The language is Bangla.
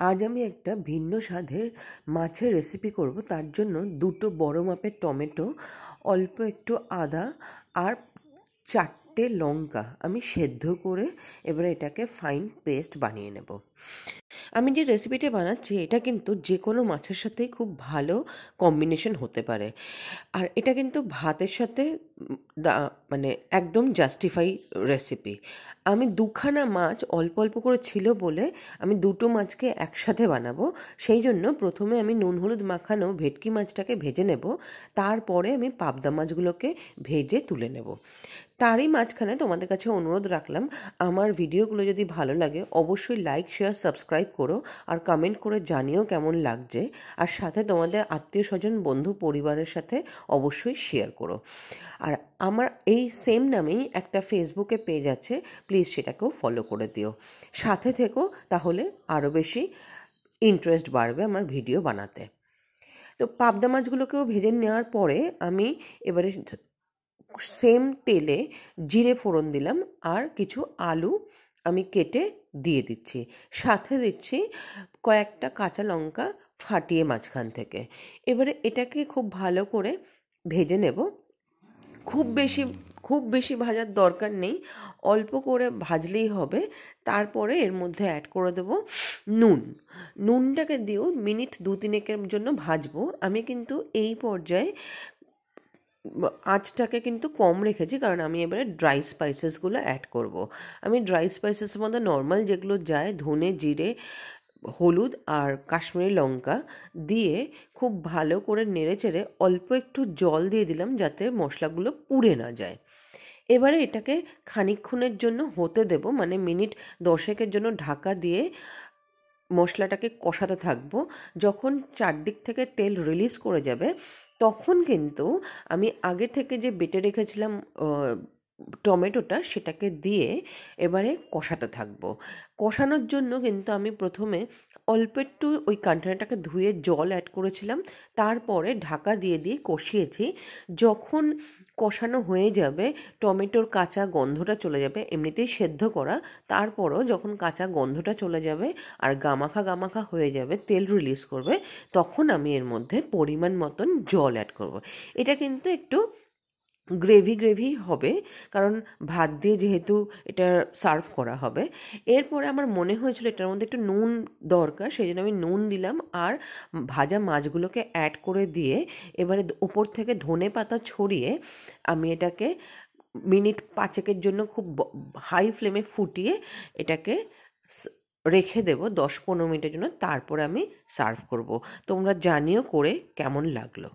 আজ আমি একটা ভিন্ন স্বাদের মাছের রেসিপি করব। তার জন্য দুটো বড় মাপের টমেটো, অল্প একটু আদা আর 4টে লঙ্কা আমি সেদ্ধ করে এবারে এটাকে ফাইন পেস্ট বানিয়ে নেব। আমি যে রেসিপিটা বানাচ্ছি এটা কিন্তু যে কোনো মাছের সাথেই খুব ভালো কম্বিনেশন হতে পারে, আর এটা কিন্তু ভাতের সাথে মানে একদম জাস্টিফাই রেসিপি। আমি দুখানা মাছ অল্প অল্প করে ছিল বলে আমি দুটো মাছকে একসাথে বানাবো। সেই জন্য প্রথমে আমি নুন হলুদ মাখানো ভেটকি মাছটাকে ভেজে নেব, তারপরে আমি পাবদা মাছগুলোকে ভেজে তুলে নেব। তারই মাঝখানে তোমাদের কাছে অনুরোধ রাখলাম, আমার ভিডিওগুলো যদি ভালো লাগে অবশ্যই লাইক শেয়ার সাবস্ক্রাইব করো, আর কমেন্ট করে জানিও কেমন লাগছে, আর সাথে তোমাদের আত্মীয় স্বজন বন্ধু পরিবারের সাথে অবশ্যই শেয়ার করো। আর আমার এই সেম নামেই একটা ফেসবুকে পেজ আছে, প্লিজ সেটাকেও ফলো করে দিও। সাথে থেকো, তাহলে আরও বেশি ইন্টারেস্ট বাড়বে আমার ভিডিও বানাতে। তো পাবদা মাছগুলোকেও ভেজে নেওয়ার পরে আমি এবারে সেম তেলে জিরে ফোড়ন দিলাম, আর কিছু আলু আমি কেটে দিয়ে দিচ্ছি, সাথে দিচ্ছি কয়েকটা কাঁচা লঙ্কা ফাটিয়ে মাঝখান থেকে। এবারে এটাকে খুব ভালো করে ভেজে নেব। খুব বেশি ভাজার দরকার নেই, অল্প করে ভাজলেই হবে। তারপরে এর মধ্যে অ্যাড করে দেবো নুনটাকে দিয়েও মিনিট 2-3 জন্য ভাজবো। আমি কিন্তু এই পর্যায়ে আঁচটাকে কিন্তু কম রেখেছি, কারণ আমি এবারে ড্রাই স্পাইসেসগুলো অ্যাড করব। আমি ড্রাই স্পাইসেসের মধ্যে নর্মাল যেগুলো যায়, ধনে, জিরে, হলুদ আর কাশ্মীরি লঙ্কা দিয়ে খুব ভালো করে নেড়ে চেড়ে অল্প একটু জল দিয়ে দিলাম, যাতে মশলাগুলো পুড়ে না যায়। এবারে এটাকে খানিকক্ষণের জন্য হতে দেব, মানে মিনিট 10 জন্য ঢাকা দিয়ে মশলাটাকে কষাতে থাকবো। যখন চারদিক থেকে তেল রিলিজ করে যাবে, তখন কিন্তু আমি আগে থেকে যে বেটে রেখেছিলাম টমেটোটা, সেটাকে দিয়ে এবারে কষাতে থাকবো। কষানোর জন্য কিন্তু আমি প্রথমে অল্প একটু ওই কন্টেনারটাকে ধুয়ে জল অ্যাড করেছিলাম, তারপরে ঢাকা দিয়ে দিয়ে কষিয়েছি। যখন কষানো হয়ে যাবে, টমেটোর কাঁচা গন্ধটা চলে যাবে, এমনিতেই সেদ্ধ করা, তারপরও যখন কাঁচা গন্ধটা চলে যাবে আর গামাখা হয়ে যাবে, তেল রিলিজ করবে, তখন আমি এর মধ্যে পরিমাণ মতন জল অ্যাড করব। এটা কিন্তু একটু গ্রেভি হবে, কারণ ভাত দিয়ে যেহেতু এটা সার্ভ করা হবে। এরপরে আমার মনে হয়েছিল এটার মধ্যে একটু নুন দরকার, সেই জন্য আমি নুন দিলাম, আর ভাজা মাছগুলোকে অ্যাড করে দিয়ে এবারে উপর থেকে ধনে পাতা ছড়িয়ে আমি এটাকে মিনিট 5 জন্য খুব হাই ফ্লেমে ফুটিয়ে এটাকে রেখে দেবো 10-15 মিনিটের জন্য। তারপরে আমি সার্ভ করব। তোমরা জানিও করে কেমন লাগলো।